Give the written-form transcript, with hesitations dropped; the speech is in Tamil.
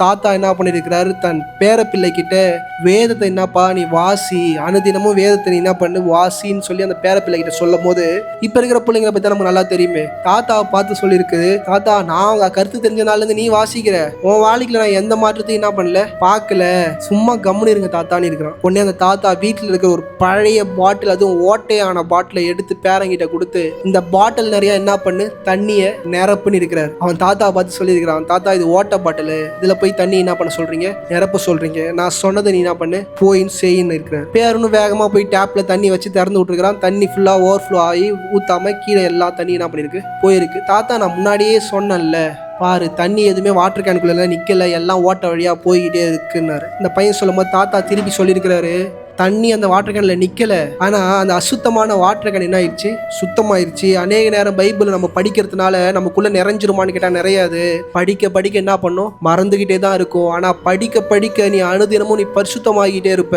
தாத்தா என்ன பண்ணியிருக்கிறாரு, தன் பேர பிள்ளை கிட்ட வேதத்தை என்னப்பா நீ வாசி, அனுதினமும் வேதத்தை நீ என்ன பண்ணு வாசின்னு சொல்லி அந்த பேர பிள்ளை கிட்ட சொல்லும் போது, இப்ப இருக்கிற பிள்ளைங்களை பத்தி நமக்கு நல்லா தெரியுமே. தாத்தாவை பார்த்து சொல்லியிருக்குது, தாத்தா நான் அவங்க கருத்து தெரிஞ்ச நாள்ல இருந்து நீ வாசிக்கிற, உன் வாழ்க்கையில நான் எந்த மாற்றத்தையும் என்ன பண்ணல பார்க்கல, சும்மா கம்முன்னு இருங்க தாத்தான்னு இருக்கிறான். உடனே அந்த தாத்தா வீட்டுல இருக்க ஒரு பழைய பாட்டில், அதுவும் ஓட்டையான பாட்டிலை எடுத்து பேரங்கிட்ட கொடுத்து, இந்த பாட்டில் நிறைய என்ன பண்ணு தண்ணிய நிரப்புன்னு இருக்கிறார். அவன் தாத்தாவை பார்த்து சொல்லியிருக்கிறான், தாத்தா இது ஓட்ட பாட்டில், இதுல போய் தண்ணி என்ன பண்ண சொல்றீங்க, நிரப்ப சொல்றீங்க, நான் சொன்னதை நீ என்ன பண்ணு போயின்னு செய்யின்னு இருக்கிறார். பேரனும் வேகமா போய் டேப்ல தண்ணி வச்சு திறந்து விட்டுருக்கான். தண்ணி ஃபுல்லா ஓவர்ஃப்ளோ ஆகி ஊத்தாம கீழே எல்லா தண்ணி என்ன பண்ணிருக்கு போயிருக்கு. தாத்தா நான் முன்னாடியே சொன்னேன்ல பாரு, தண்ணி எதுவுமே வாட்டர் கேனுக்குள்ள நிக்கல, எல்லாம் ஓட்ட வழியா போய்கிட்டே இருக்குன்னாரு. இந்த பையன் சொல்லும் போது தாத்தா திருப்பி சொல்லியிருக்கிறாரு, தண்ணி அந்த வாட்டர் கேன்ல நிக்கல, ஆனா அந்த அசுத்தமான வாட்டர் கேன் என்ன ஆயிடுச்சு, சுத்தமாயிருச்சு. அநேக நேரம் பைபிள் நம்ம படிக்கிறதுனால நமக்குள்ள நிறைஞ்சிருமான்னு கேட்டா நிறையாது. படிக்க படிக்க என்ன பண்ணும், மறந்துகிட்டே தான் இருக்கும். ஆனா படிக்க படிக்க நீ அனுதினமும் நீ பரிசுத்தமாகிட்டே இருப்ப.